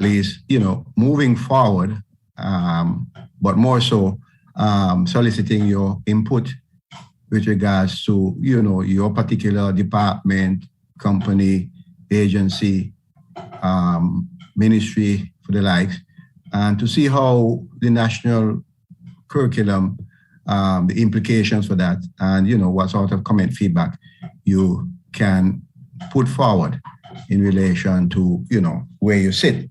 least, moving forward, but more so soliciting your input with regards to, your particular department, company, agency, ministry, for the likes, and to see how the national curriculum, the implications for that, and, what sort of comment feedback you can put forward in relation to, where you sit.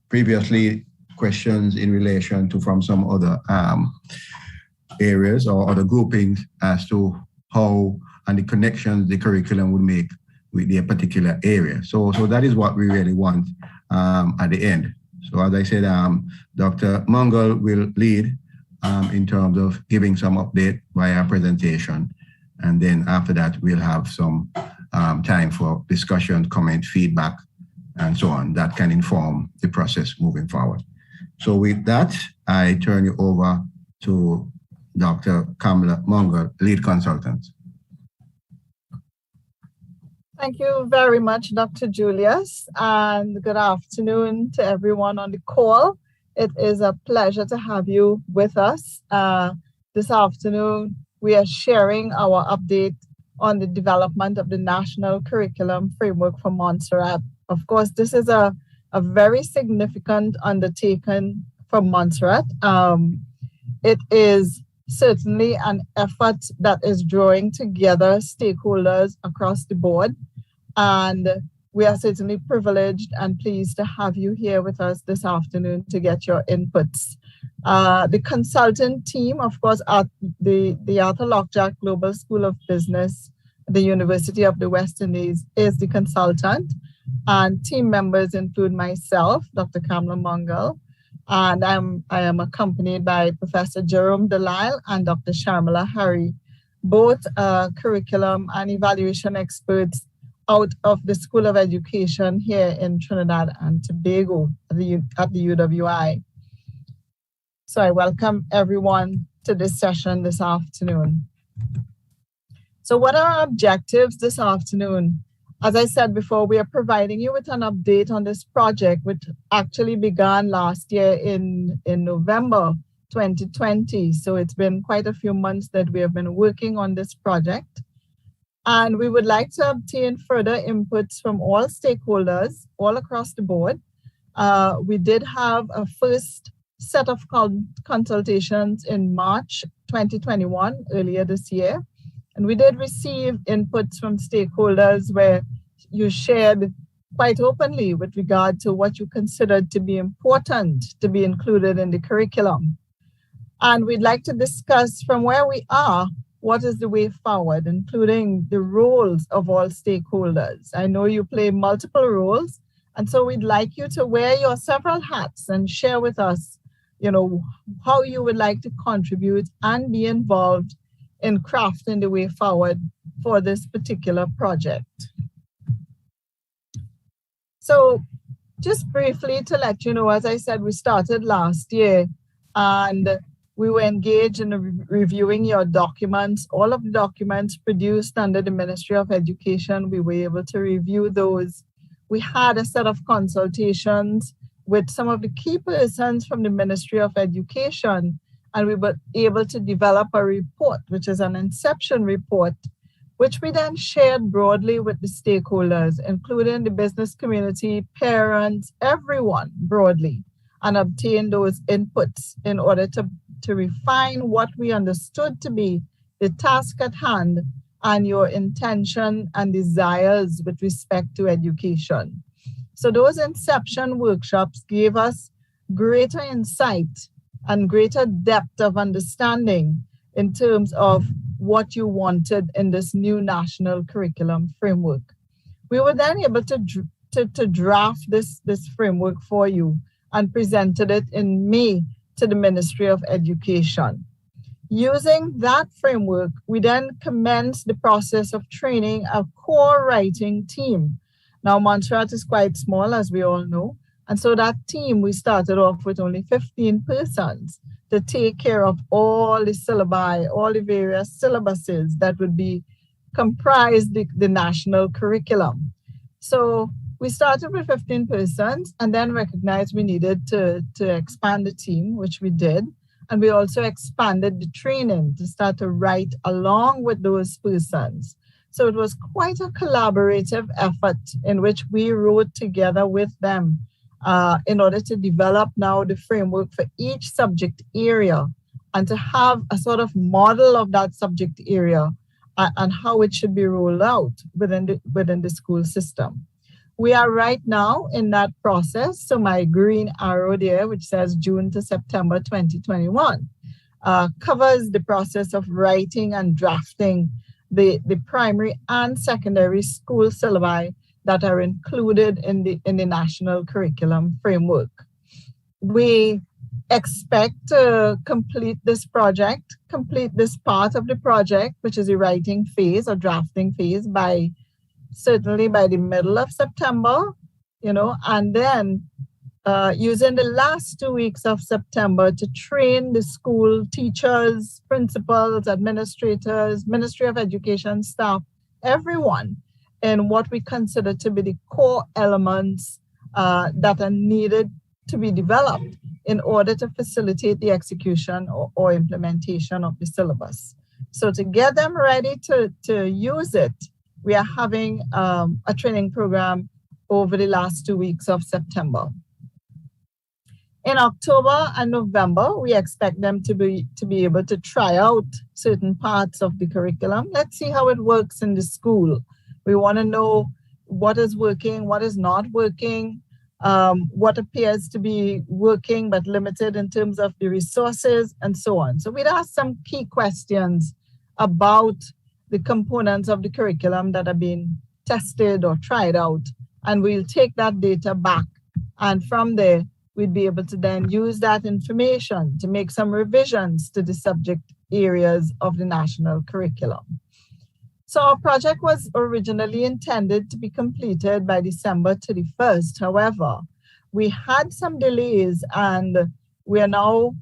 Previously, questions in relation to from some other areas or other groupings as to how and the connections the curriculum would make with their particular area. So that is what we really want at the end. So as I said, Dr. Mungal will lead in terms of giving some update via presentation. And then after that, we'll have some time for discussion, comment, feedback, and so on. That can inform the process moving forward. So with that, I turn you over to Dr. Kamala Mungal, lead consultant. Thank you very much, Dr. Julius, and good afternoon to everyone on the call. It is a pleasure to have you with us. This afternoon, we are sharing our update on the development of the National Curriculum Framework for Montserrat. Of course, this is a very significant undertaking for Montserrat. It is certainly an effort that is drawing together stakeholders across the board. And we are certainly privileged and pleased to have you here with us this afternoon to get your inputs. The consultant team, of course, at the Arthur Lockjack Global School of Business, the University of the West Indies, is the consultant. And team members include myself, Dr. Kamala Mungal, and I am accompanied by Professor Jerome Delisle and Dr. Sharmila Hari, both curriculum and evaluation experts out of the School of Education here in Trinidad and Tobago at the UWI. So I welcome everyone to this session this afternoon. So what are our objectives this afternoon? As I said before, we are providing you with an update on this project, which actually began last year in November 2020. So it's been quite a few months that we have been working on this project. And we would like to obtain further inputs from all stakeholders all across the board. We did have a first set of consultations in March 2021, earlier this year. And we did receive inputs from stakeholders where you shared quite openly with regard to what you considered to be important to be included in the curriculum. And we'd like to discuss from where we are, what is the way forward, including the roles of all stakeholders. I know you play multiple roles, and so we'd like you to wear your several hats and share with us, how you would like to contribute and be involved in crafting the way forward for this particular project. So just briefly to let you know, as I said, we started last year and we were engaged in reviewing your documents, all of the documents produced under the Ministry of Education. We were able to review those. We had a set of consultations with some of the key persons from the Ministry of Education, and we were able to develop a report, which is an inception report, which we then shared broadly with the stakeholders, including the business community, parents, everyone broadly, and obtained those inputs in order to refine what we understood to be the task at hand and your intention and desires with respect to education. So those inception workshops gave us greater insight and greater depth of understanding in terms of what you wanted in this new national curriculum framework. We were then able to draft this framework for you and presented it in May to the Ministry of Education. Using that framework, we then commenced the process of training a core writing team. Now, Montserrat is quite small, as we all know, and so that team, we started off with only 15 persons to take care of all the syllabi, all the various syllabuses that would be comprised the national curriculum. So we started with 15 persons and then recognized we needed to expand the team, which we did. And we also expanded the training to start to write along with those persons. So it was quite a collaborative effort in which we wrote together with them in order to develop now the framework for each subject area and to have a sort of model of that subject area and how it should be rolled out within the school system. We are right now in that process. So my green arrow there, which says June to September 2021, covers the process of writing and drafting the primary and secondary school syllabi that are included in the national curriculum framework. We expect to complete this part of the project, which is the writing phase or drafting phase, certainly by the middle of September, and then using the last 2 weeks of September to train the school teachers, principals, administrators, Ministry of Education staff, everyone, in what we consider to be the core elements that are needed to be developed in order to facilitate the execution or implementation of the syllabus. So to get them ready to use it, we are having a training program over the last 2 weeks of September. In October and November, we expect them to be able to try out certain parts of the curriculum. Let's see how it works in the school. We want to know what is working, what is not working, what appears to be working but limited in terms of the resources, and so on. So we'd ask some key questions about the components of the curriculum that are being tested or tried out, and we'll take that data back. And from there, we'd be able to then use that information to make some revisions to the subject areas of the national curriculum. So our project was originally intended to be completed by December 31st. However, we had some delays and we are now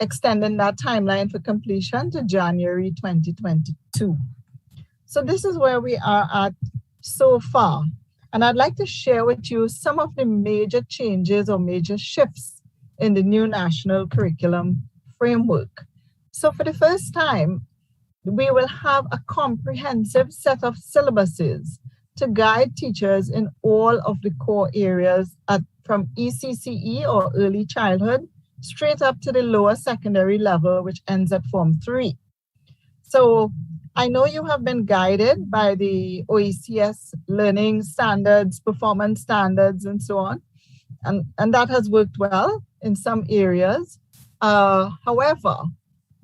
extending that timeline for completion to January 2022. So this is where we are at so far. And I'd like to share with you some of the major changes or major shifts in the new national curriculum framework. So for the first time, we will have a comprehensive set of syllabuses to guide teachers in all of the core areas from ECCE or early childhood straight up to the lower secondary level, which ends at Form 3. So I know you have been guided by the OECS learning standards, performance standards, and so on. And that has worked well in some areas. However,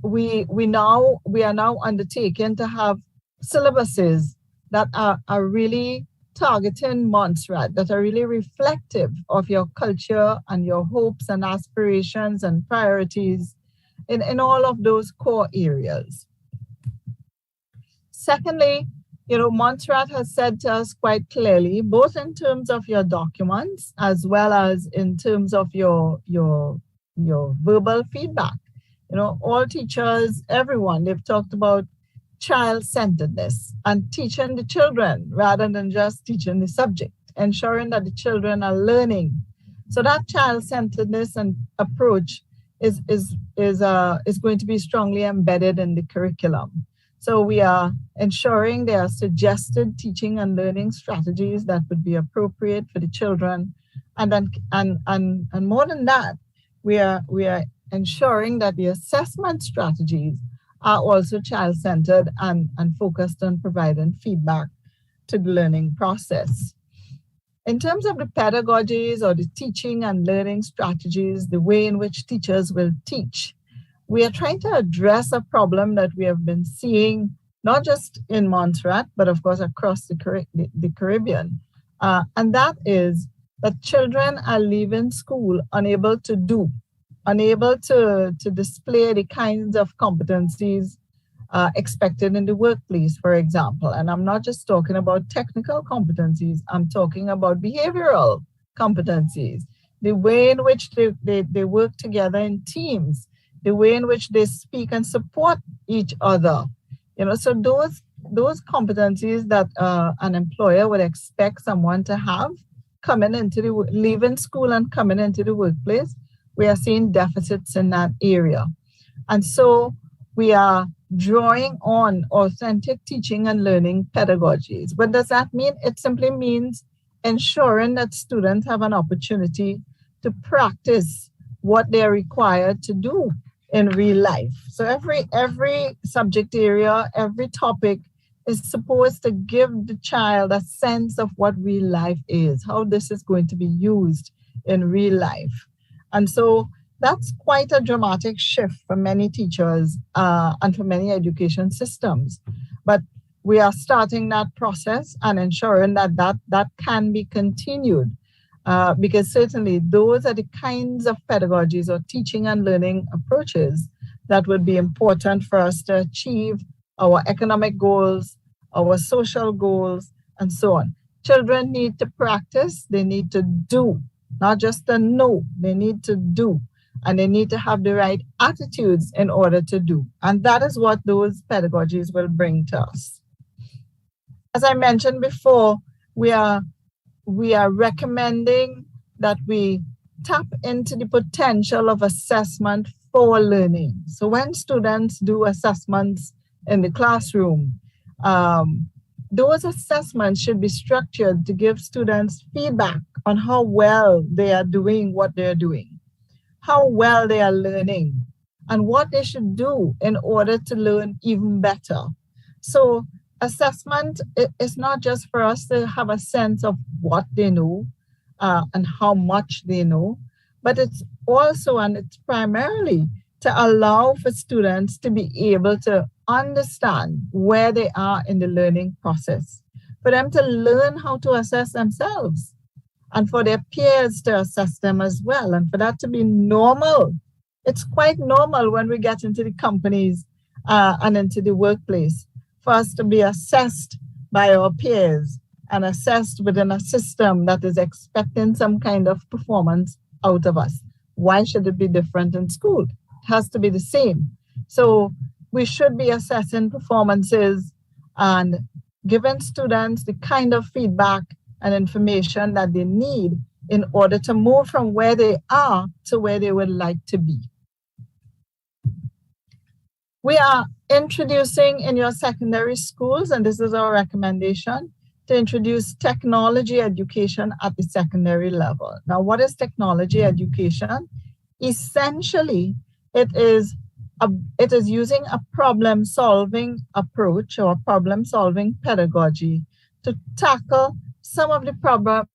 we are now undertaking to have syllabuses that are really targeting Montserrat, that are really reflective of your culture and your hopes and aspirations and priorities in all of those core areas. Secondly, Montserrat has said to us quite clearly, both in terms of your documents as well as in terms of your verbal feedback. All teachers, everyone, they've talked about child-centeredness and teaching the children rather than just teaching the subject, ensuring that the children are learning. So that child-centeredness and approach is going to be strongly embedded in the curriculum. So we are ensuring there are suggested teaching and learning strategies that would be appropriate for the children. And then and more than that, we are ensuring that the assessment strategies are also child-centered and focused on providing feedback to the learning process. In terms of the pedagogies or the teaching and learning strategies, the way in which teachers will teach, we are trying to address a problem that we have been seeing, not just in Montserrat, but of course across the Caribbean. And that is that children are leaving school unable to display the kinds of competencies expected in the workplace, for example. And I'm not just talking about technical competencies, I'm talking about behavioral competencies, the way in which they work together in teams, the way in which they speak and support each other. So those those competencies that an employer would expect someone to have leaving school and coming into the workplace, we are seeing deficits in that area. And so we are drawing on authentic teaching and learning pedagogies. What does that mean? It simply means ensuring that students have an opportunity to practice what they're required to do in real life. So every subject area, every topic is supposed to give the child a sense of what real life is, how this is going to be used in real life. And so that's quite a dramatic shift for many teachers and for many education systems. But we are starting that process and ensuring that can be continued. Because certainly those are the kinds of pedagogies or teaching and learning approaches that would be important for us to achieve our economic goals, our social goals, and so on. Children need to practice, they need to do, not just to know, they need to do, and they need to have the right attitudes in order to do. And that is what those pedagogies will bring to us. As I mentioned before, we are recommending that we tap into the potential of assessment for learning. So when students do assessments in the classroom, those assessments should be structured to give students feedback on how well they are doing what they're doing, how well they are learning, and what they should do in order to learn even better. So assessment is not just for us to have a sense of what they know and how much they know, but it's also, and it's primarily, to allow for students to be able to understand where they are in the learning process, for them to learn how to assess themselves, and for their peers to assess them as well, and for that to be normal. It's quite normal when we get into the companies and into the workplace for us to be assessed by our peers and assessed within a system that is expecting some kind of performance out of us. Why should it be different in school? It has to be the same. So we should be assessing performances and giving students the kind of feedback and information that they need in order to move from where they are to where they would like to be. We are introducing in your secondary schools, and this is our recommendation, to introduce technology education at the secondary level. Now, what is technology education? Essentially, it is using a problem-solving approach or problem-solving pedagogy to tackle some of the problems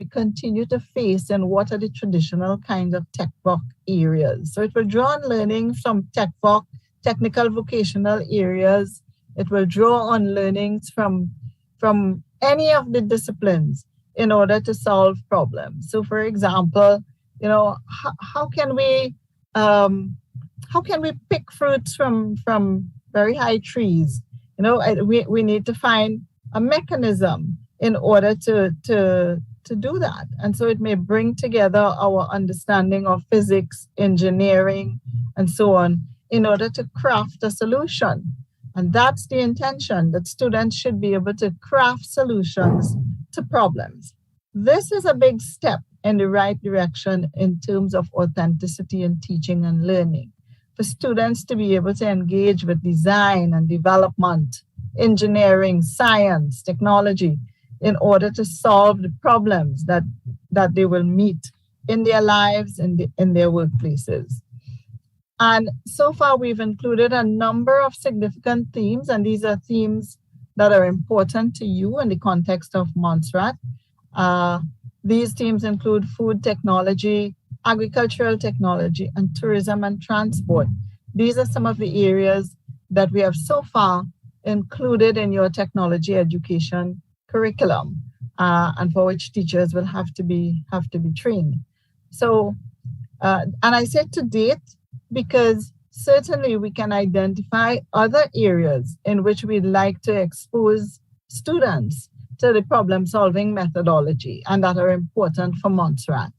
we continue to face in what are the traditional kinds of tech voc areas. So it will draw on learning from tech voc, technical vocational areas. It will draw on learnings from any of the disciplines in order to solve problems. So for example, how can we pick fruits from very high trees? We need to find a mechanism in order to do that. And so it may bring together our understanding of physics, engineering, and so on in order to craft a solution. And that's the intention, that students should be able to craft solutions to problems. This is a big step in the right direction in terms of authenticity in teaching and learning, for students to be able to engage with design and development, engineering, science, technology, in order to solve the problems that they will meet in their lives and in their workplaces. And so far, we've included a number of significant themes, and these are themes that are important to you in the context of Montserrat. These themes include food technology, agricultural technology, and tourism and transport. These are some of the areas that we have so far included in your technology education curriculum, and for which teachers will have to be trained. So, and I said to date, because certainly we can identify other areas in which we'd like to expose students to the problem-solving methodology and that are important for Montserrat.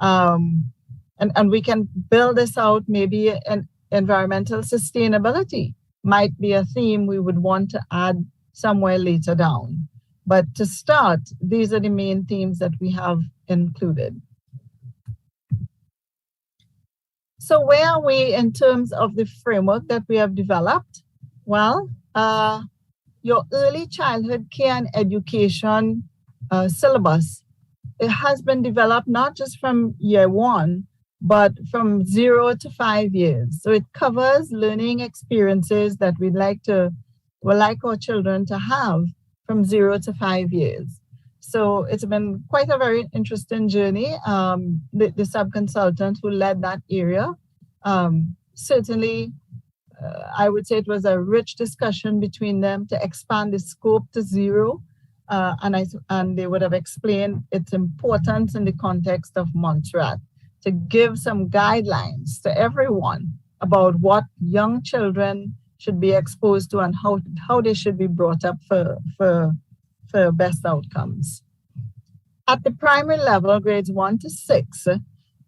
And we can build this out maybe in environmental sustainability might be a theme we would want to add somewhere later down. But to start, these are the main themes that we have included. So where are we in terms of the framework that we have developed? Well, your early childhood care and education syllabus, it has been developed not just from year 1, but from 0 to 5 years. So it covers learning experiences that we'd like our children to have from 0 to 5 years. So it's been quite a very interesting journey. The sub-consultant who led that area, certainly, I would say it was a rich discussion between them to expand the scope to 0. And they would have explained its importance in the context of Montserrat to give some guidelines to everyone about what young children should be exposed to and how they should be brought up for best outcomes. At the primary level, grades 1 to 6,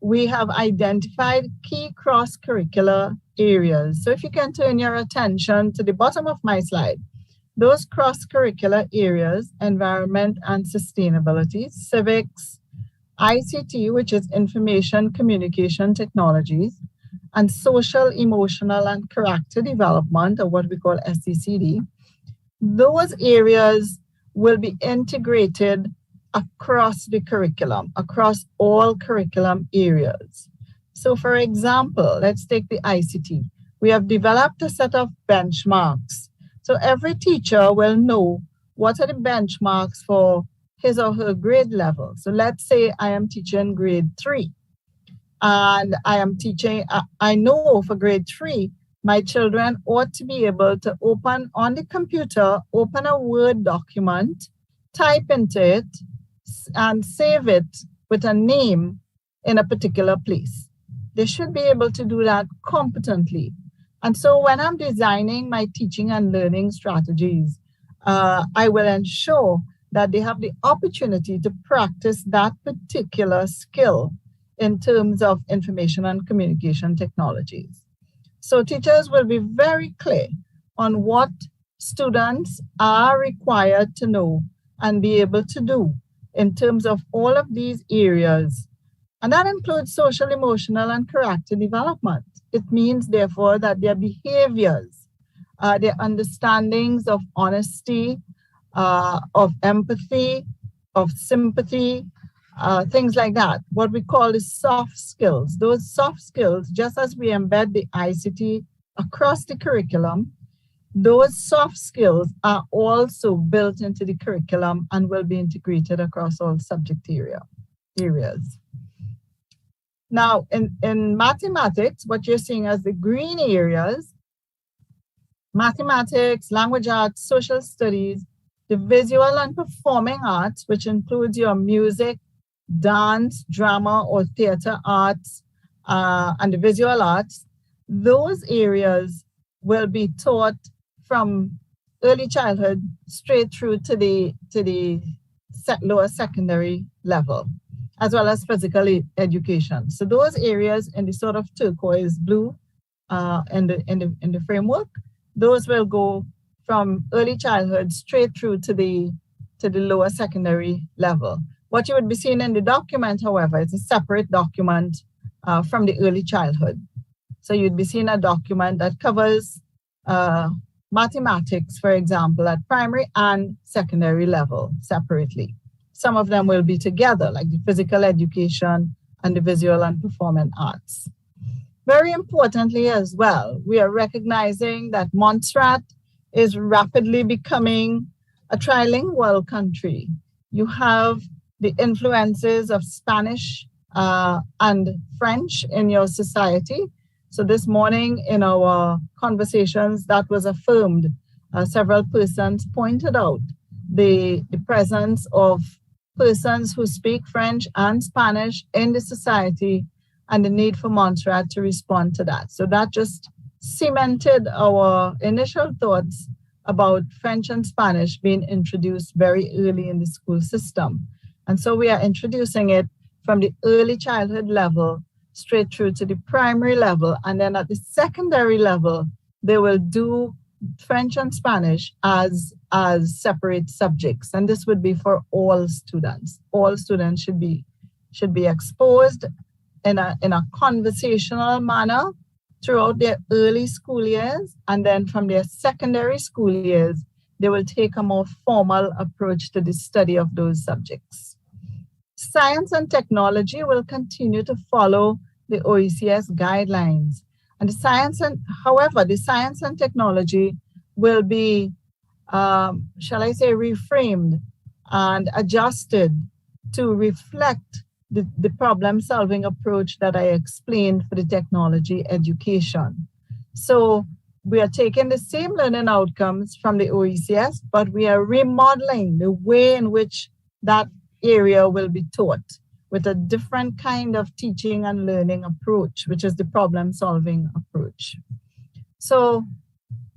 we have identified key cross-curricular areas. So if you can turn your attention to the bottom of my slide, those cross-curricular areas: environment and sustainability, civics, ICT, which is information communication technologies, and social, emotional, and character development, or what we call SECD. Those areas will be integrated across the curriculum, across all curriculum areas. So for example, let's take the ICT. We have developed a set of benchmarks. So every teacher will know what are the benchmarks for his or her grade level. So let's say I am teaching grade 3 and I know for grade 3, my children ought to be able to open on the computer, open a Word document, type into it, and save it with a name in a particular place. They should be able to do that competently. And so when I'm designing my teaching and learning strategies, I will ensure that they have the opportunity to practice that particular skill in terms of information and communication technologies. So teachers will be very clear on what students are required to know and be able to do in terms of all of these areas. And that includes social, emotional, and character development. It means, therefore, that their behaviors, their understandings of honesty, of empathy, of sympathy, things like that, what we call the soft skills. Those soft skills, just as we embed the ICT across the curriculum, those soft skills are also built into the curriculum and will be integrated across all subject areas. Now, in mathematics, what you're seeing as the green areas, mathematics, language arts, social studies, the visual and performing arts, which includes your music, dance, drama, or theater arts, and the visual arts, those areas will be taught from early childhood straight through to the lower secondary level, as well as physical education. So those areas in the sort of turquoise blue in the framework, those will go from early childhood straight through to the lower secondary level. What you would be seeing in the document, however, is a separate document from the early childhood. So you'd be seeing a document that covers mathematics, for example, at primary and secondary level separately. Some of them will be together, like the physical education and the visual and performing arts. Very importantly as well, we are recognizing that Montserrat is rapidly becoming a trilingual country. You have the influences of Spanish and French in your society. So this morning in our conversations, that was affirmed. Several persons pointed out the presence of persons who speak French and Spanish in the society and the need for Montserrat to respond to that. So that just cemented our initial thoughts about French and Spanish being introduced very early in the school system. And so we are introducing it from the early childhood level straight through to the primary level. And then at the secondary level, they will do French and Spanish as separate subjects, and this would be for all students. All students should be exposed in a conversational manner throughout their early school years, and then from their secondary school years, they will take a more formal approach to the study of those subjects. Science and technology will continue to follow the OECS guidelines. And however, the science and technology will be, shall I say, reframed and adjusted to reflect the problem-solving approach that I explained for the technology education. So we are taking the same learning outcomes from the OECS, but we are remodeling the way in which that area will be taught with a different kind of teaching and learning approach, which is the problem-solving approach. So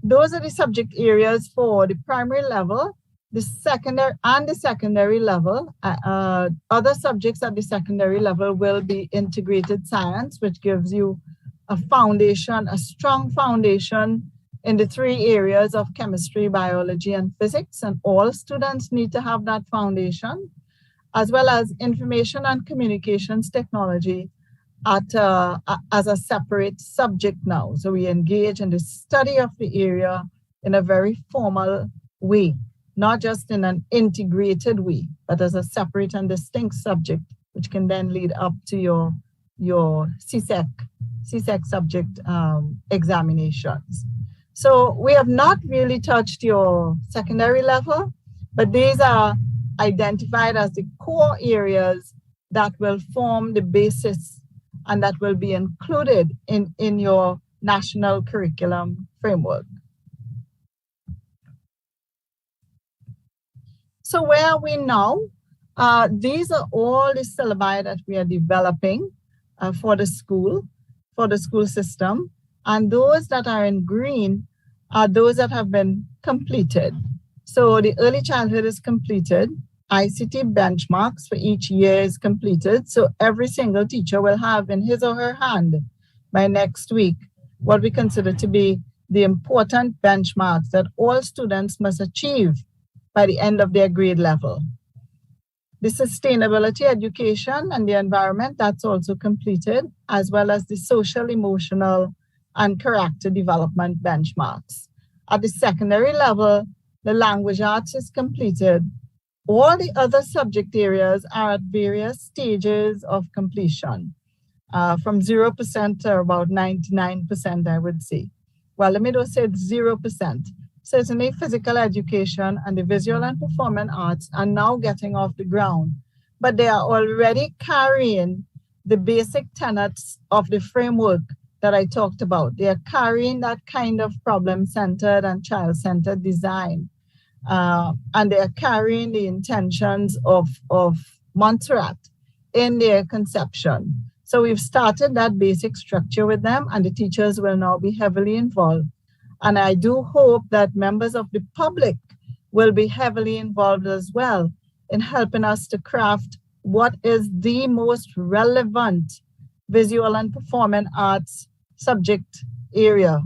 those are the subject areas for the primary level, the secondary level. Other subjects at the secondary level will be integrated science, which gives you a foundation, a strong foundation in the three areas of chemistry, biology, and physics. And all students need to have that foundation, as well as information and communications technology as a separate subject now. So we engage in the study of the area in a very formal way, not just in an integrated way, but as a separate and distinct subject, which can then lead up to your CSEC subject examinations. So we have not really touched your secondary level, but these are identified as the core areas that will form the basis and that will be included in your national curriculum framework. So where are we now? These are all the syllabi that we are developing for the school system. And those that are in green are those that have been completed. So the early childhood is completed. ICT benchmarks for each year is completed. So every single teacher will have in his or her hand by next week what we consider to be the important benchmarks that all students must achieve by the end of their grade level. The sustainability education and the environment, that's also completed, as well as the social, emotional, and character development benchmarks. At the secondary level, the language arts is completed. All the other subject areas are at various stages of completion, from 0% to about 99%, I would say. Well, let me just say 0%. Certainly physical education and the visual and performing arts are now getting off the ground, but they are already carrying the basic tenets of the framework that I talked about. They are carrying that kind of problem-centered and child-centered design. And they are carrying the intentions of Montserrat in their conception. So we've started that basic structure with them, and the teachers will now be heavily involved. And I do hope that members of the public will be heavily involved as well in helping us to craft what is the most relevant visual and performing arts subject area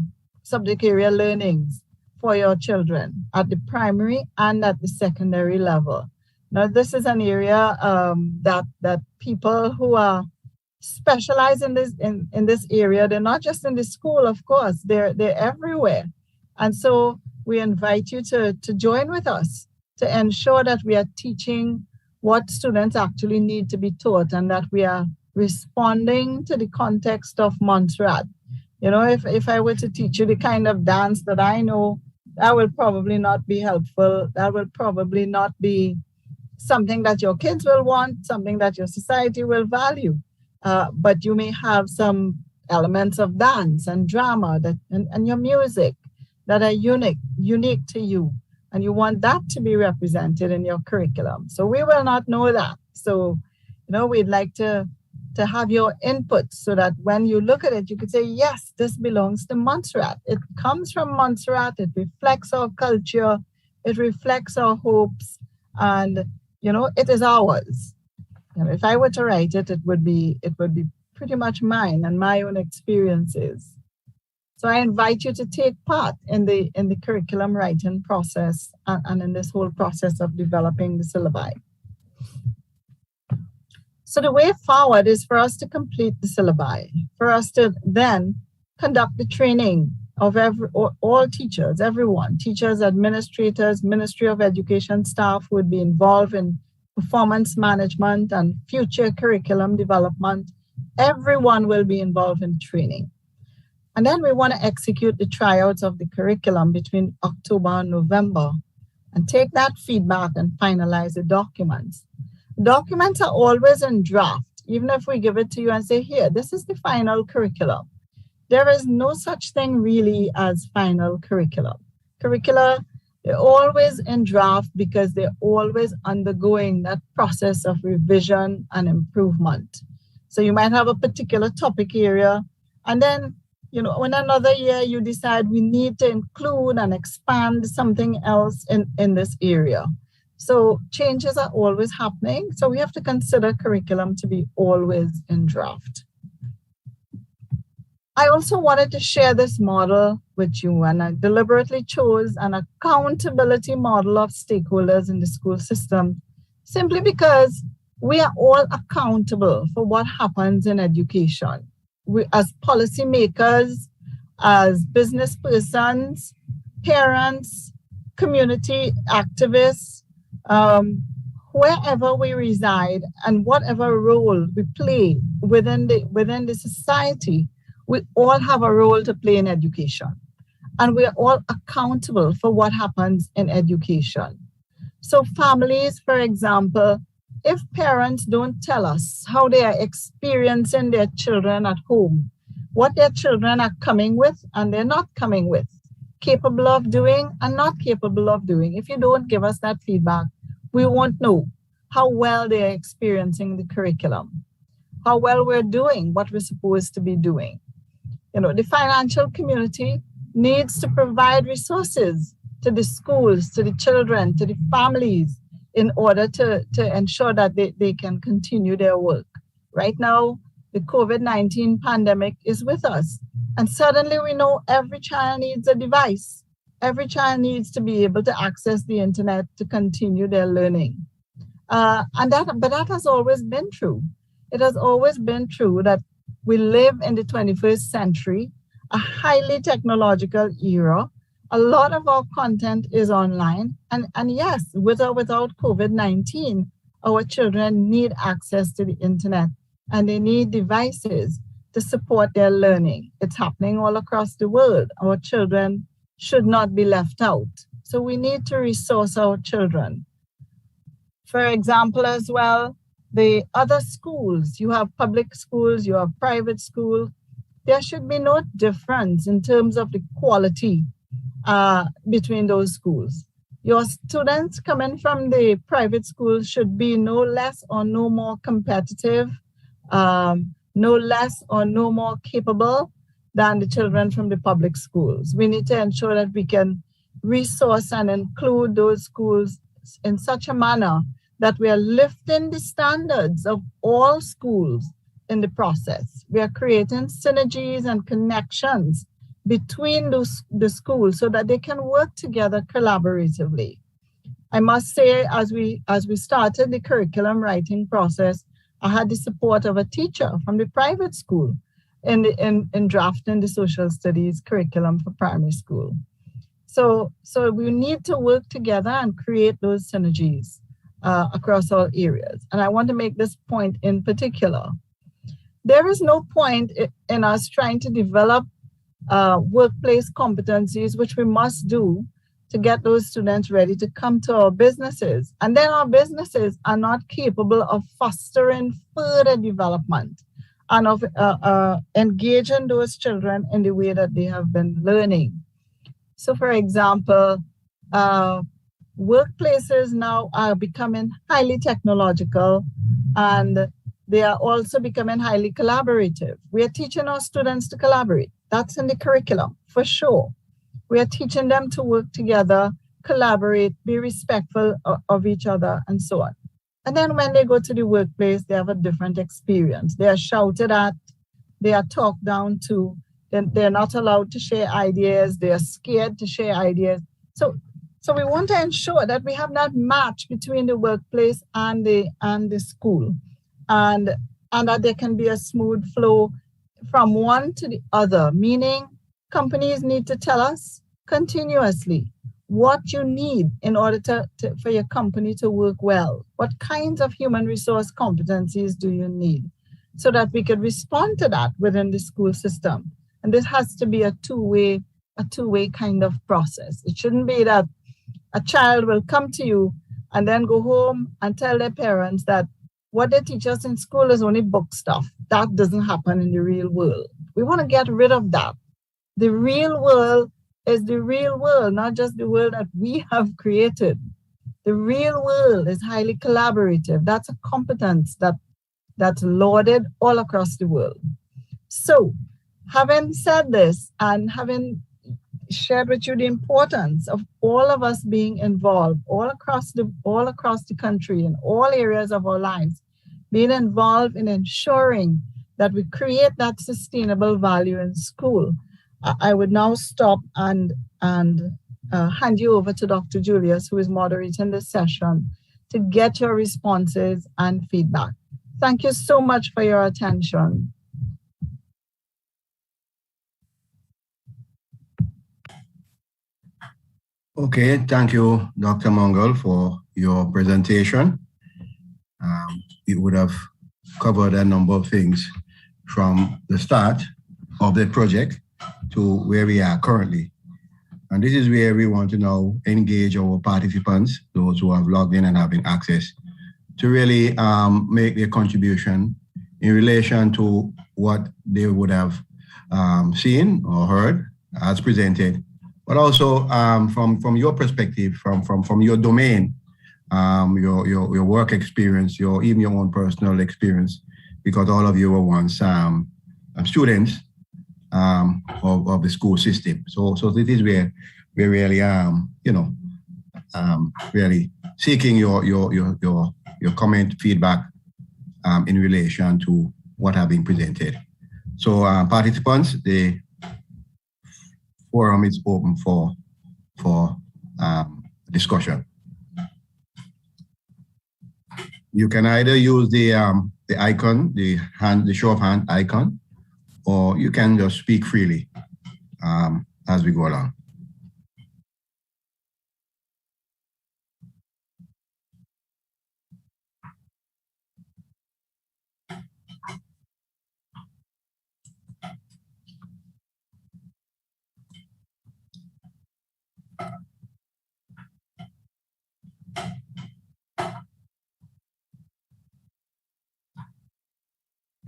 learnings for your children at the primary and at the secondary level. Now, this is an area that people who are specialized in this area, they're not just in the school, of course, they're everywhere. And so we invite you to join with us to ensure that we are teaching what students actually need to be taught and that we are responding to the context of Montserrat. You know, if I were to teach you the kind of dance that I know, that will probably not be helpful. That will probably not be something that your kids will want, something that your society will value. But you may have some elements of dance and drama and your music that are unique to you. And you want that to be represented in your curriculum. So we will not know that. So, you know, we'd like to have your input so that when you look at it, you could say, yes, this belongs to Montserrat. It comes from Montserrat. It reflects our culture. It reflects our hopes. And, you know, it is ours. And if I were to write it, it would be pretty much mine and my own experiences. So I invite you to take part in the curriculum writing process and in this whole process of developing the syllabi. So the way forward is for us to complete the syllabi, for us to then conduct the training of all teachers, everyone, teachers, administrators, Ministry of Education staff would be involved in performance management and future curriculum development. Everyone will be involved in training. And then we want to execute the tryouts of the curriculum between October and November and take that feedback and finalize the documents. Documents are always in draft, even if we give it to you and say, here, this is the final curriculum. There is no such thing really as final curriculum. Curricula, they're always in draft because they're always undergoing that process of revision and improvement. So you might have a particular topic area, and then, in another year, you decide we need to include and expand something else in this area. So changes are always happening. So we have to consider curriculum to be always in draft. I also wanted to share this model with you, and I deliberately chose an accountability model of stakeholders in the school system, simply because we are all accountable for what happens in education. We, as policymakers, as business persons, parents, community activists, wherever we reside and whatever role we play within the society, we all have a role to play in education. And we are all accountable for what happens in education. So families, for example, if parents don't tell us how they are experiencing their children at home, what their children are coming with and they're not coming with, capable of doing and not capable of doing, if you don't give us that feedback, we won't know how well they're experiencing the curriculum, how well we're doing what we're supposed to be doing. The financial community needs to provide resources to the schools, to the children, to the families, in order to ensure that they can continue their work. Right now, the COVID-19 pandemic is with us. And suddenly we know every child needs a device. Every child needs to be able to access the internet to continue their learning. But that has always been true. It has always been true that we live in the 21st century, a highly technological era. A lot of our content is online. And yes, with or without COVID-19, our children need access to the internet and they need devices to support their learning. It's happening all across the world. Our children should not be left out. So we need to resource our children. For example, as well, the other schools, you have public schools, you have private schools. There should be no difference in terms of the quality between those schools. Your students coming from the private schools should be no less or no more competitive, no less or no more capable than the children from the public schools. We need to ensure that we can resource and include those schools in such a manner that we are lifting the standards of all schools in the process. We are creating synergies and connections between the schools so that they can work together collaboratively. I must say, as we started the curriculum writing process, I had the support of a teacher from the private school in drafting the social studies curriculum for primary school. So we need to work together and create those synergies across all areas. And I want to make this point in particular. There is no point in us trying to develop workplace competencies, which we must do to get those students ready to come to our businesses. And then our businesses are not capable of fostering further development and of engaging those children in the way that they have been learning. So for example, workplaces now are becoming highly technological and they are also becoming highly collaborative. We are teaching our students to collaborate. That's in the curriculum, for sure. We are teaching them to work together, collaborate, be respectful of each other, and so on. And then when they go to the workplace, they have a different experience. They are shouted at, they are talked down to, they're not allowed to share ideas. They're scared to share ideas. So we want to ensure that we have that match between the workplace and the school, and that there can be a smooth flow from one to the other, meaning companies need to tell us continuously what you need in order for your company to work well. What kinds of human resource competencies do you need, so that we could respond to that within the school system. And this has to be a two-way kind of process. It shouldn't be that a child will come to you and then go home and tell their parents that what they teach us in school is only book stuff. That doesn't happen in the real world. We want to get rid of that. The real world is the real world, not just the world that we have created. The real world is highly collaborative. That's a competence that's lauded all across the world. So, having said this and having shared with you the importance of all of us being involved all across the country in all areas of our lives, being involved in ensuring that we create that sustainable value in school, I would now stop and hand you over to Dr. Julius, who is moderating this session, to get your responses and feedback. Thank you so much for your attention. Okay, thank you, Dr. Mongol, for your presentation. It would have covered a number of things from the start of the project to where we are currently. And this is where we want to now engage our participants, those who have logged in and having access, to really make their contribution in relation to what they would have seen or heard as presented, but also from your perspective, from your domain, your work experience, even your own personal experience, because all of you were once students of the school system. So this is where we're really really seeking your comment, feedback in relation to what have been presented. So participants, the forum is open for discussion. You can either use the icon, the show of hand icon, or you can just speak freely as we go along.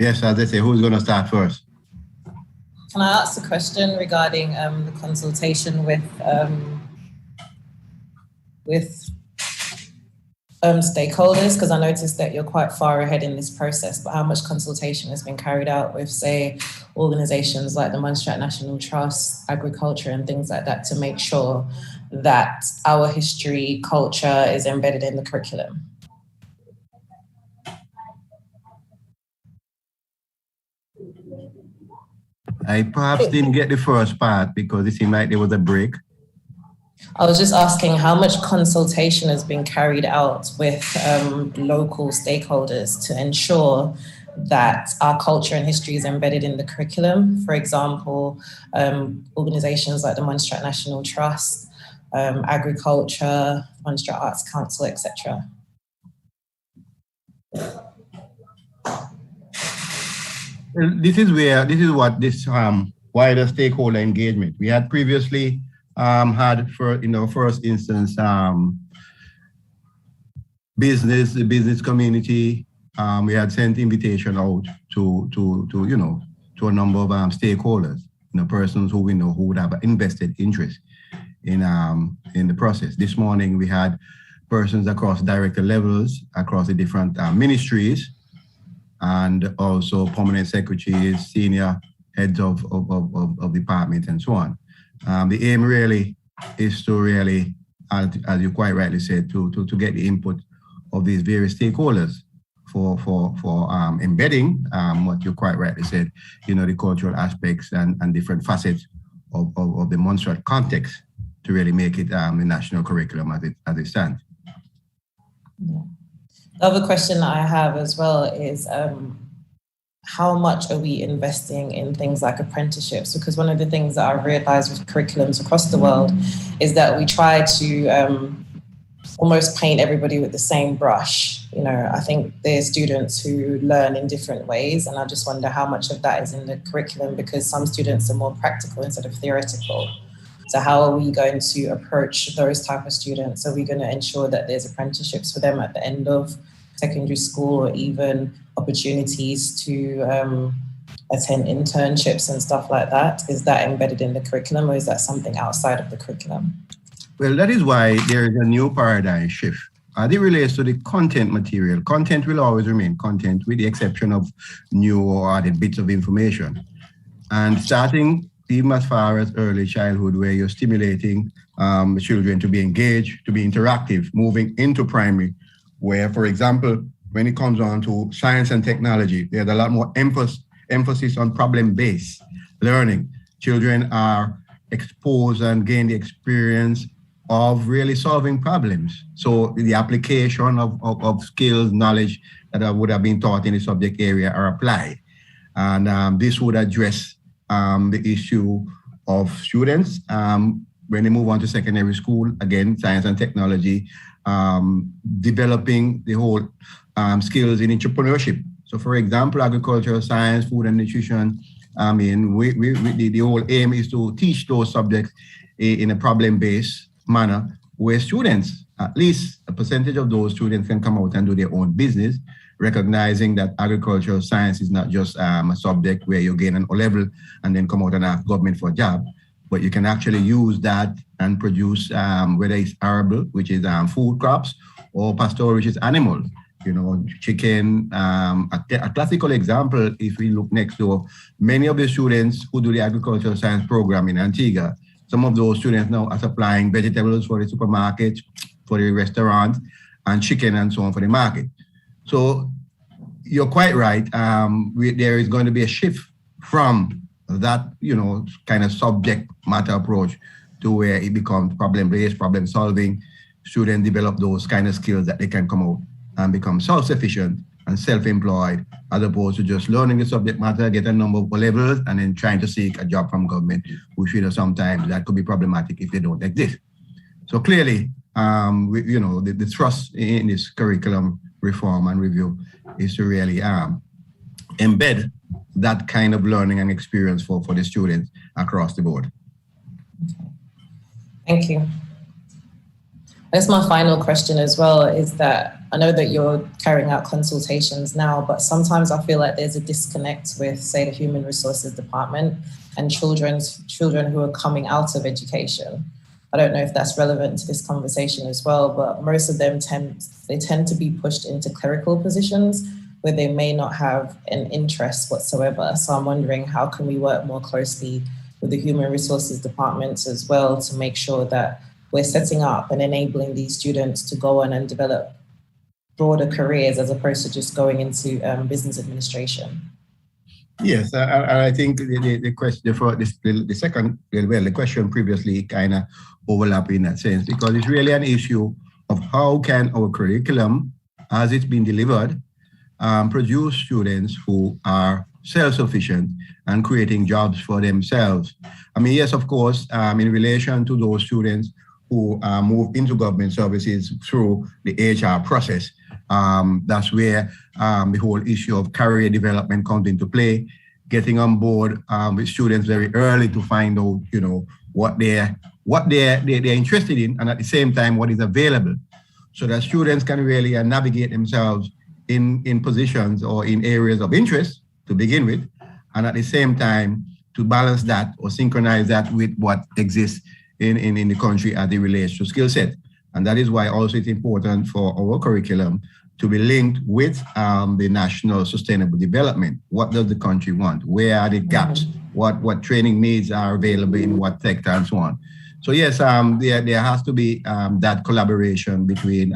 Yes, as I say, who's going to start first? Can I ask a question regarding the consultation with stakeholders? Because I noticed that you're quite far ahead in this process, but how much consultation has been carried out with, say, organizations like the Munstrat National Trust, agriculture and things like that, to make sure that our history, culture is embedded in the curriculum? I perhaps didn't get the first part because it seemed like there was a break. I was just asking how much consultation has been carried out with local stakeholders to ensure that our culture and history is embedded in the curriculum. For example, organizations like the Munstrat National Trust, agriculture, Munstrat Arts Council, etc. This is what this wider stakeholder engagement. We had previously had, in our first instance, the business community. We had sent invitation out to a number of stakeholders, persons who we know who would have an invested interest in the process. This morning we had persons across director levels, across the different ministries, and also permanent secretaries, senior heads of departments, and so on. The aim really is to really, as you quite rightly said, to get the input of these various stakeholders embedding what you quite rightly said, the cultural aspects and different facets of the Montserrat context to really make it the national curriculum as it stands. Yeah. The other question I have as well is how much are we investing in things like apprenticeships? Because one of the things that I've realized with curriculums across the world is that we try to almost paint everybody with the same brush. I think there's students who learn in different ways, and I just wonder how much of that is in the curriculum, because some students are more practical instead of theoretical. So how are we going to approach those type of students? Are we going to ensure that there's apprenticeships for them at the end of secondary school, or even opportunities to attend internships and stuff like that? Is that embedded in the curriculum, or is that something outside of the curriculum? Well, that is why there is a new paradigm shift. As it relates to the content material, content will always remain content with the exception of new or added bits of information. And starting even as far as early childhood, where you're stimulating children to be engaged, to be interactive, moving into primary, where, for example, when it comes on to science and technology, there's a lot more emphasis on problem-based learning. Children are exposed and gain the experience of really solving problems. So the application of skills, knowledge that would have been taught in the subject area are applied. And this would address the issue of students when they move on to secondary school, again, science and technology, developing the whole skills in entrepreneurship. So for example, agricultural science, food and nutrition, the whole aim is to teach those subjects in a problem-based manner where students, at least a percentage of those students, can come out and do their own business, recognizing that agricultural science is not just a subject where you gain an O-level and then come out and ask government for a job, but you can actually use that and produce, whether it's arable, which is food crops, or pastoral, which is animals. Chicken. A classical example, if we look next door, many of the students who do the agricultural science program in Antigua, some of those students now are supplying vegetables for the supermarket, for the restaurant, and chicken and so on for the market. So you're quite right. There is going to be a shift from that, kind of subject matter approach to where it becomes problem-based, problem-solving. Students develop those kind of skills that they can come out and become self-sufficient and self-employed, as opposed to just learning the subject matter, get a number of levels, and then trying to seek a job from government, which sometimes that could be problematic if they don't exist. So clearly, the thrust in this curriculum reform and review is to really embed that kind of learning and experience for the students across the board. Thank you. I guess my final question as well is that I know that you're carrying out consultations now, but sometimes I feel like there's a disconnect with, say, the Human Resources Department and children who are coming out of education. I don't know if that's relevant to this conversation as well, but most of them tend to be pushed into clerical positions where they may not have an interest whatsoever. So I'm wondering, how can we work more closely with the Human Resources Departments as well to make sure that we're setting up and enabling these students to go on and develop broader careers as opposed to just going into business administration? Yes, I think the question for the question previously kind of overlap in that sense, because it's really an issue of how can our curriculum, as it's been delivered, produce students who are self-sufficient and creating jobs for themselves. Yes, of course, in relation to those students who move into government services through the HR process, that's where the whole issue of career development comes into play, getting on board with students very early to find out, what they're interested in, and at the same time, what is available, so that students can really navigate themselves in positions or in areas of interest to begin with, and at the same time, to balance that or synchronize that with what exists in the country as it relates to skill set. And that is why also it's important for our curriculum to be linked with the national sustainable development. What does the country want? Where are the gaps? What training needs are available in what sector and so on? So yes, there has to be that collaboration between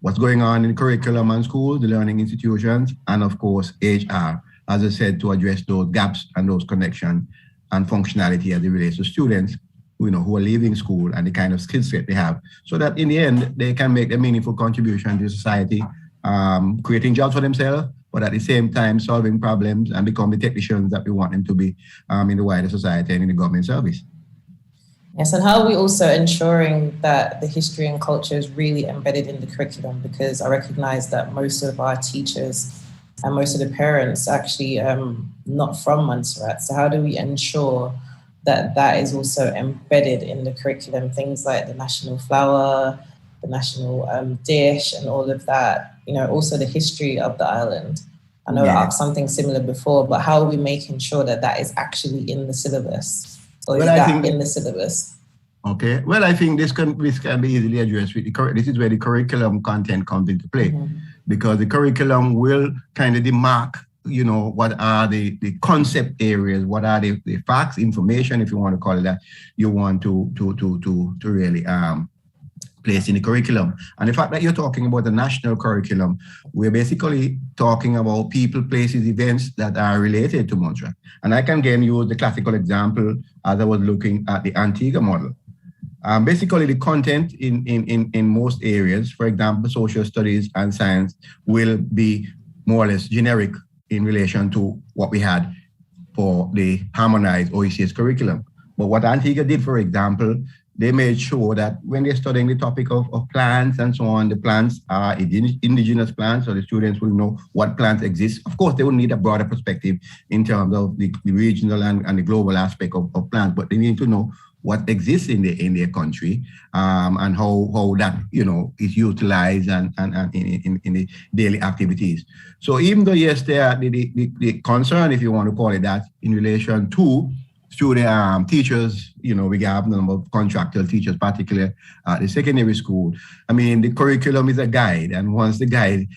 what's going on in curriculum and schools, the learning institutions, and of course HR, as I said, to address those gaps and those connections and functionality as it relates to students, who are leaving school and the kind of skill set they have, so that in the end they can make a meaningful contribution to society, creating jobs for themselves, but at the same time solving problems and become the technicians that we want them to be in the wider society and in the government service. Yes, and how are we also ensuring that the history and culture is really embedded in the curriculum? Because I recognize that most of our teachers and most of the parents actually not from Montserrat. So how do we ensure that that is also embedded in the curriculum? Things like the national flower, the national dish, and all of that. Also the history of the island. I know I asked something similar before, but how are we making sure that that is actually in the syllabus? Or is that in the syllabus? Okay. Well, I think this can be easily addressed with this is where the curriculum content comes into play, because the curriculum will kind of demark, what are the concept areas, what are the facts, information, if you want to call it that, you want to really place in the curriculum. And the fact that you're talking about the national curriculum, we're basically talking about people, places, events that are related to Montserrat. And I can again use the classical example as I was looking at the Antigua model. Basically, the content in most areas, for example, social studies and science, will be more or less generic in relation to what we had for the harmonized OECS curriculum. But what Antigua did, for example, they made sure that when they're studying the topic of plants and so on, the plants are indigenous plants, so the students will know what plants exist. Of course, they will need a broader perspective in terms of the regional and the global aspect of plants, but they need to know what exists in their country, and how that is utilized and in the daily activities. So even though yes, there are the concern, if you want to call it that, in relation to student teachers, we have a number of contractual teachers, particularly at the secondary school. I mean, the curriculum is a guide, and once the guide,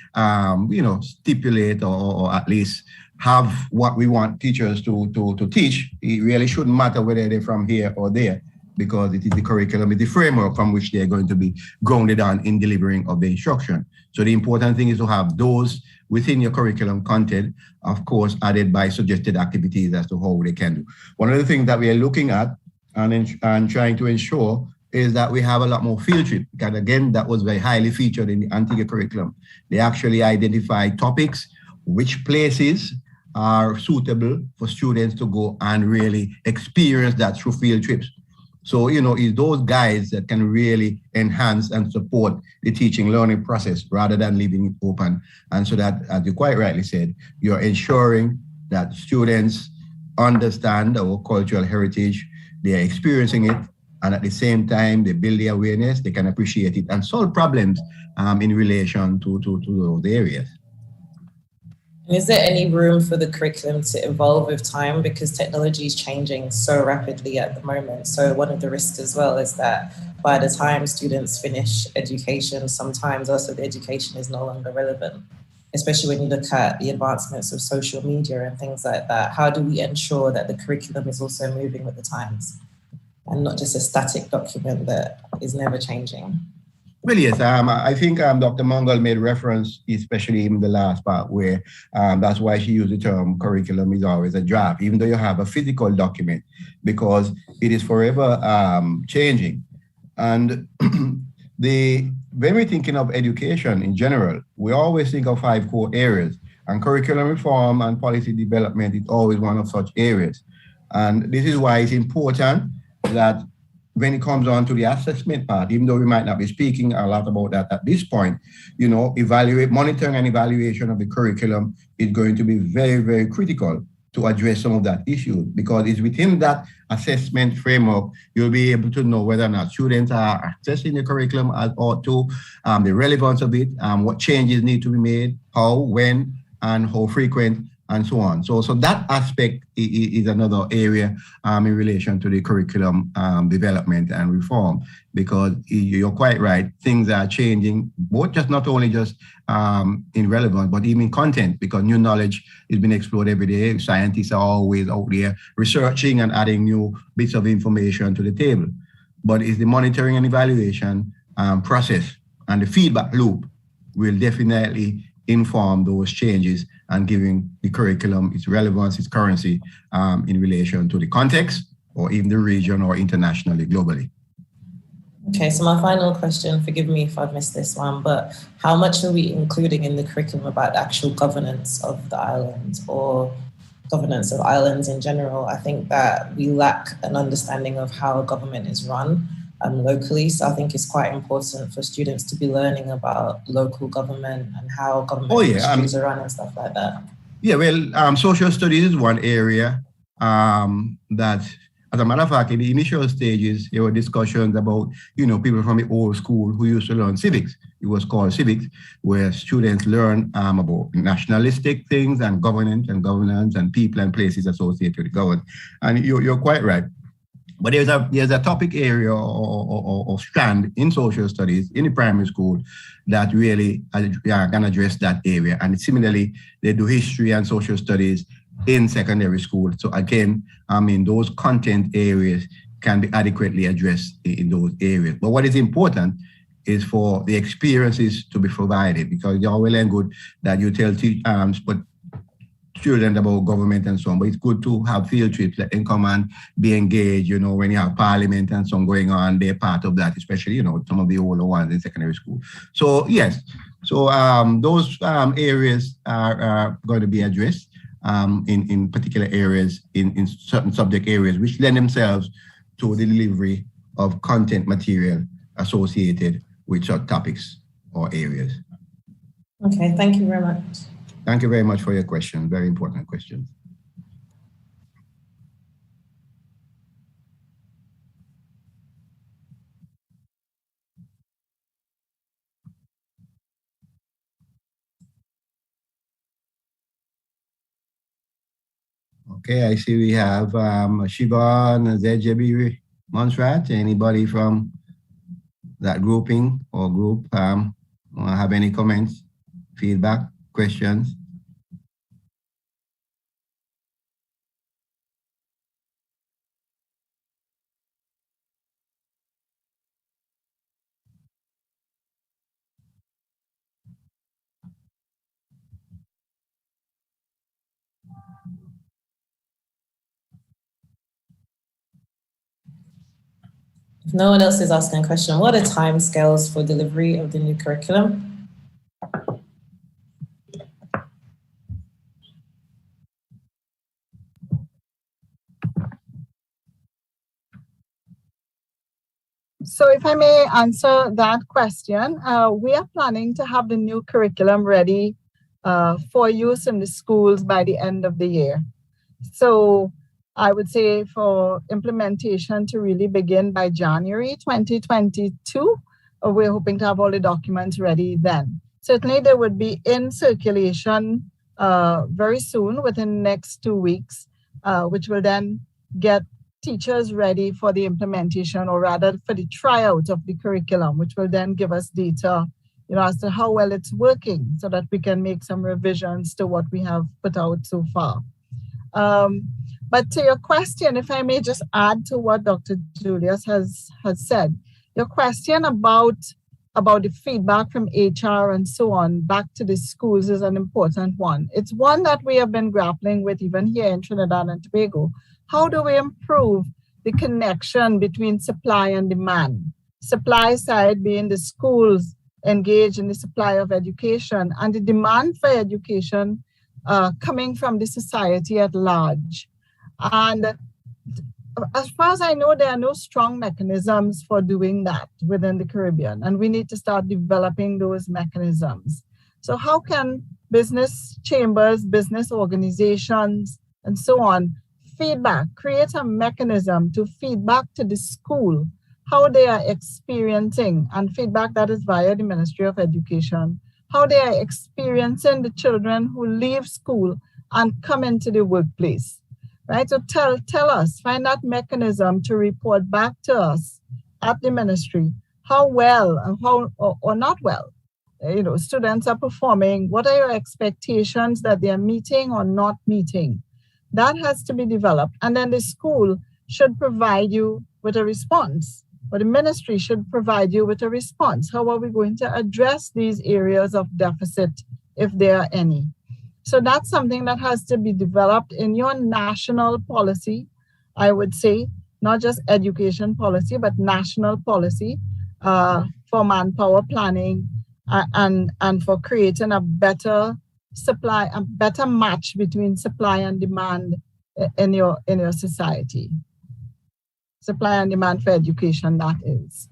stipulate or at least have what we want teachers to teach, it really shouldn't matter whether they're from here or there, because it is the curriculum, it's the framework from which they're going to be grounded on in delivering of the instruction. So the important thing is to have those within your curriculum content, of course, added by suggested activities as to how they can do. One of the things that we are looking at and trying to ensure is that we have a lot more field trip. And again, that was very highly featured in the Antigua curriculum. They actually identify topics, which places are suitable for students to go and really experience that through field trips. So, it's those guides that can really enhance and support the teaching learning process rather than leaving it open. And so that, as you quite rightly said, you're ensuring that students understand our cultural heritage, they're experiencing it, and at the same time, they build the awareness, they can appreciate it and solve problems in relation to those areas. Is there any room for the curriculum to evolve with time? Because technology is changing so rapidly at the moment. So one of the risks as well is that by the time students finish education, sometimes also the education is no longer relevant, especially when you look at the advancements of social media and things like that. How do we ensure that the curriculum is also moving with the times and not just a static document that is never changing? Well, yes, I think Dr. Mongol made reference, especially in the last part, where that's why she used the term curriculum is always a draft, even though you have a physical document, because it is forever changing. And when we're thinking of education in general, we always think of 5 core areas, and curriculum reform and policy development is always one of such areas. And this is why it's important that when it comes on to the assessment part, even though we might not be speaking a lot about that at this point, monitoring and evaluation of the curriculum is going to be very, very critical to address some of that issue, because it's within that assessment framework, you'll be able to know whether or not students are accessing the curriculum as ought to, the relevance of it, what changes need to be made, how, when, and how frequent, and so on. So that aspect is another area in relation to the curriculum development and reform, because you're quite right, things are changing, not only in relevance, but even content, because new knowledge is being explored every day. Scientists are always out there researching and adding new bits of information to the table. but it's the monitoring and evaluation process and the feedback loop will definitely inform those changes and giving the curriculum its relevance, its currency in relation to the context or even the region or internationally, globally. Okay, so my final question, forgive me if I've missed this one, but how much are we including in the curriculum about the actual governance of the island or governance of islands in general? I think that we lack an understanding of how government is run locally. So I think it's quite important for students to be learning about local government and how government ministries are run and stuff like that. Yeah, well, social studies is one area that, as a matter of fact, in the initial stages, there were discussions about, people from the old school who used to learn civics. It was called civics, where students learn about nationalistic things and governance and people and places associated with government. And you're quite right. But there's a topic area or strand in social studies in the primary school that really can address that area. And similarly, they do history and social studies in secondary school. So again, those content areas can be adequately addressed in those areas. But what is important is for the experiences to be provided, because it's all well and good that you tell children about government and so on, but it's good to have field trips that can come and be engaged, when you have parliament and so on going on, they're part of that, especially, some of the older ones in secondary school. So yes, those areas are going to be addressed in particular areas, in certain subject areas, which lend themselves to the delivery of content material associated with such topics or areas. Okay, thank you very much. Thank you very much for your question. Very important question. Okay, I see we have Siobhan, ZJB, Montserrat. Anybody from that grouping or group have any comments, feedback, questions? If no one else is asking a question, what are timescales for delivery of the new curriculum? So if I may answer that question, we are planning to have the new curriculum ready for use in the schools by the end of the year. So I would say for implementation to really begin by January 2022, we're hoping to have all the documents ready then. Certainly they would be in circulation very soon, within the next 2 weeks, which will then get teachers ready for the implementation, or rather for the tryout of the curriculum, which will then give us data, as to how well it's working, so that we can make some revisions to what we have put out so far. But to your question, if I may just add to what Dr. Julius has said, your question about the feedback from HR and so on back to the schools is an important one. It's one that we have been grappling with even here in Trinidad and Tobago. How do we improve the connection between supply and demand? Supply side being the schools engaged in the supply of education, and the demand for education coming from the society at large. And as far as I know, there are no strong mechanisms for doing that within the Caribbean, and we need to start developing those mechanisms. So how can business chambers, business organizations, and so on create a mechanism to feedback to the school how they are experiencing, and feedback that is via the Ministry of Education, how they are experiencing the children who leave school and come into the workplace, right? So tell us, find that mechanism to report back to us at the ministry how well and how or not well, students are performing. What are your expectations that they are meeting or not meeting? That has to be developed, and then the school should provide you with a response or the ministry should provide you with a response. How are we going to address these areas of deficit, if there are any? So that's something that has to be developed in your national policy, I would say, not just education policy, but national policy for manpower planning and for creating a better supply, a better match between supply and demand in your society. Supply and demand for education, that is.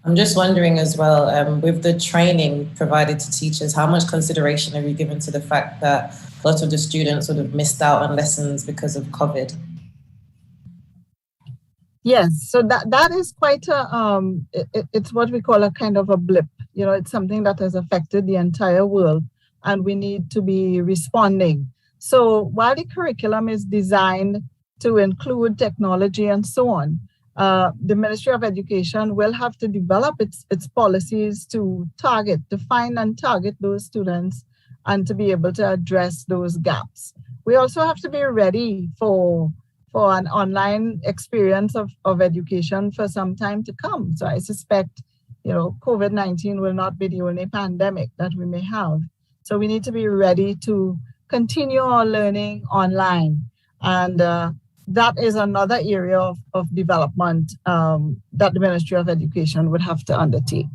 I'm just wondering as well, with the training provided to teachers, how much consideration have you given to the fact that a lot of the students sort of missed out on lessons because of COVID? Yes, so that is quite a, it's what we call a kind of a blip. You know, it's something that has affected the entire world, and we need to be responding. So while the curriculum is designed to include technology and so on, the Ministry of Education will have to develop its policies to find and target those students and to be able to address those gaps. We also have to be ready for an online experience of education for some time to come. So I suspect, you know, COVID-19 will not be the only pandemic that we may have. So we need to be ready to continue our learning online. And that is another area of development that the Ministry of Education would have to undertake.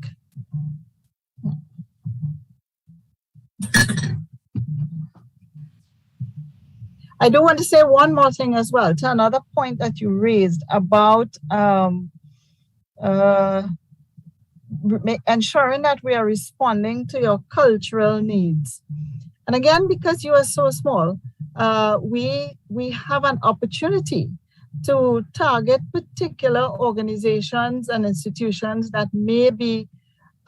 I do want to say one more thing as well, to another point that you raised about ensuring that we are responding to your cultural needs. And again, because you are so small, we have an opportunity to target particular organizations and institutions that may be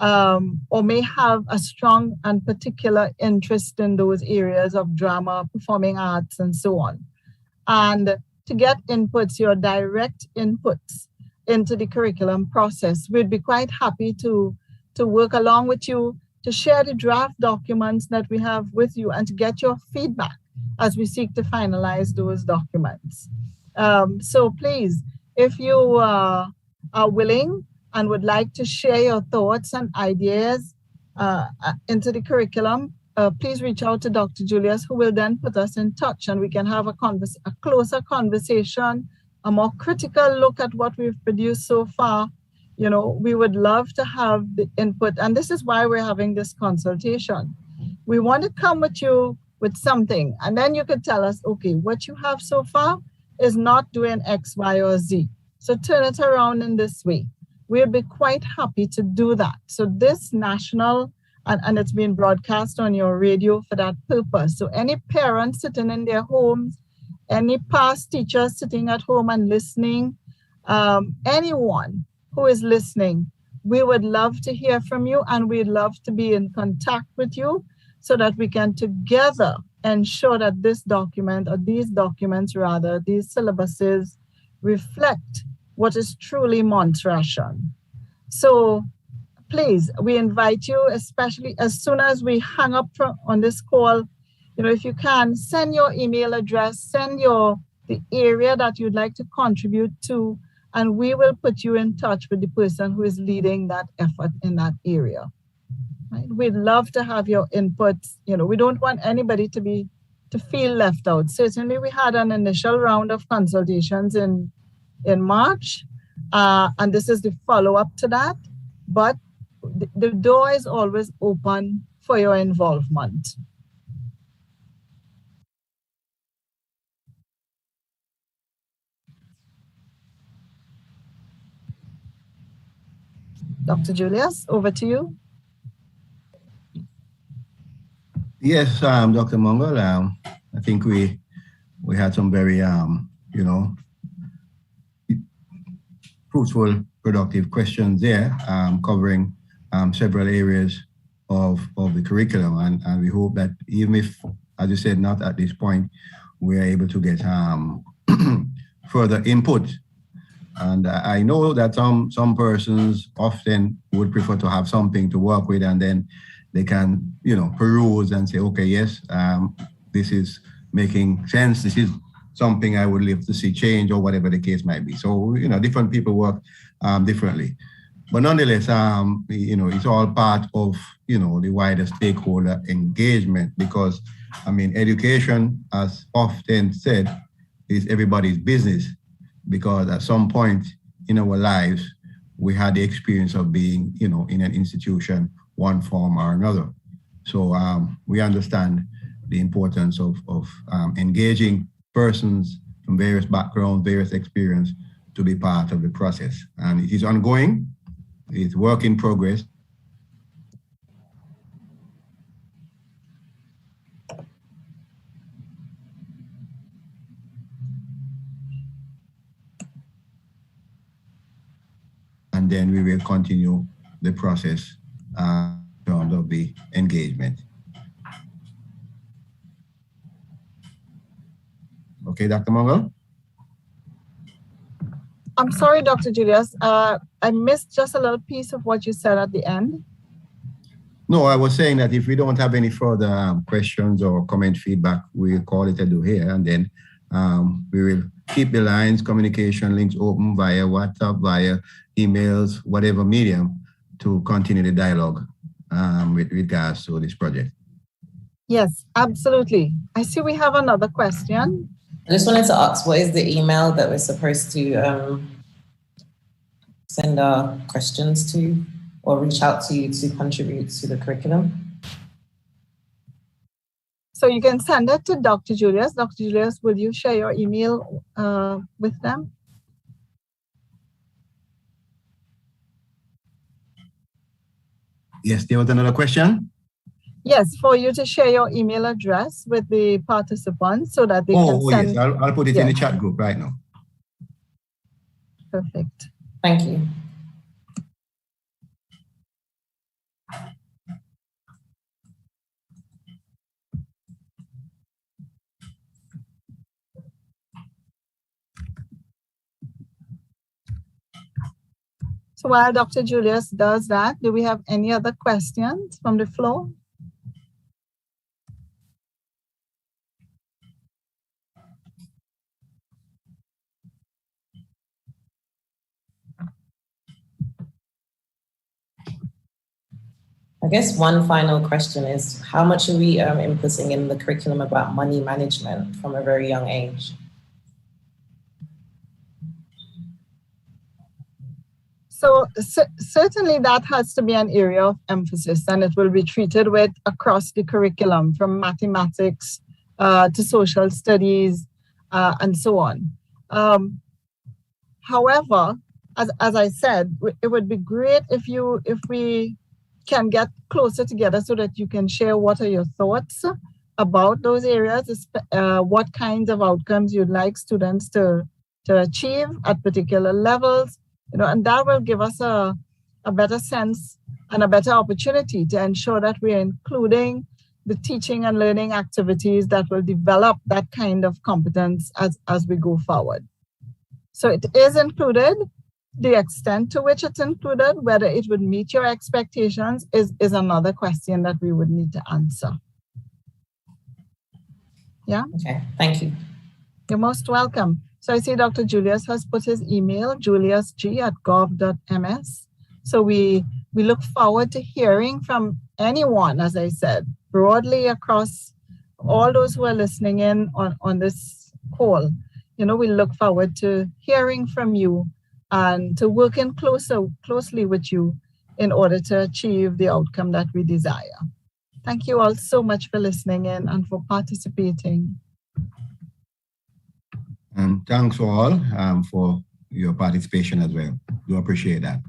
or may have a strong and particular interest in those areas of drama, performing arts, and so on. And to get inputs, your direct inputs into the curriculum process, we'd be quite happy to work along with you, to share the draft documents that we have with you, and to get your feedback as we seek to finalize those documents. So please, if you are willing and would like to share your thoughts and ideas into the curriculum, please reach out to Dr. Julius, who will then put us in touch, and we can have a closer conversation, a more critical look at what we've produced so far. You know, we would love to have the input, and this is why we're having this consultation. We want to come with you with something, and then you could tell us, okay, what you have so far is not doing X, Y, or Z. So turn it around in this way. We'll be quite happy to do that. So this national, and it's being broadcast on your radio for that purpose. So any parents sitting in their homes, any past teachers sitting at home and listening, anyone who is listening, we would love to hear from you, and we'd love to be in contact with you so that we can together ensure that this document, or these documents rather, these syllabuses reflect what is truly Montessori. So please, we invite you, especially as soon as we hang up on this call, you know, if you can, send your email address, send the area that you'd like to contribute to, and we will put you in touch with the person who is leading that effort in that area. Right? We'd love to have your inputs. You know, we don't want anybody to feel left out. Certainly, we had an initial round of consultations in March, and this is the follow-up to that. But the door is always open for your involvement. Dr. Julius, over to you. Yes, Dr. Mongol, I think we had some very, you know, fruitful, productive questions there, covering several areas of the curriculum. And we hope that even if, as you said, not at this point, we are able to get further input. And I know that some persons often would prefer to have something to work with, and then they can, you know, peruse and say, okay, yes, this is making sense. This is something I would live to see change or whatever the case might be. So, different people work differently. But nonetheless, it's all part of, the wider stakeholder engagement because, education, as often said, is everybody's business because at some point in our lives, we had the experience of being, in an institution, one form or another. So we understand the importance of engaging persons from various backgrounds, various experience to be part of the process. And it is ongoing, it's work in progress. And then we will continue the process in terms of the engagement. Okay, Dr. Mongo? I'm sorry, Dr. Julius. I missed just a little piece of what you said at the end. No, I was saying that if we don't have any further questions or comment feedback, we'll call it a do here, and then we will keep the lines, communication links open via WhatsApp, via emails, whatever medium, to continue the dialogue with regards to this project. Yes, absolutely. I see we have another question. I just wanted to ask, what is the email that we're supposed to send our questions to or reach out to you to contribute to the curriculum? So you can send it to Dr. Julius. Dr. Julius, will you share your email with them? Yes, there was another question? Yes, for you to share your email address with the participants so that they can send. Yes, I'll put it in the chat group right now. Perfect. Thank you. So while Dr. Julius does that, do we have any other questions from the floor? I guess one final question is, how much are we inputting in the curriculum about money management from a very young age? So certainly that has to be an area of emphasis, and it will be treated with across the curriculum from mathematics to social studies and so on. However, as I said, it would be great if we can get closer together so that you can share what are your thoughts about those areas, what kinds of outcomes you'd like students to achieve at particular levels. And that will give us a better sense and a better opportunity to ensure that we are including the teaching and learning activities that will develop that kind of competence as we go forward. So it is included. The extent to which it's included, whether it would meet your expectations, is another question that we would need to answer. Yeah? Okay, thank you. You're most welcome. So I see Dr. Julius has put his email, juliusg@gov.ms. So we look forward to hearing from anyone, as I said, broadly across all those who are listening in on this call. We look forward to hearing from you and to working closely with you in order to achieve the outcome that we desire. Thank you all so much for listening in and for participating. And thanks all for your participation as well. We appreciate that.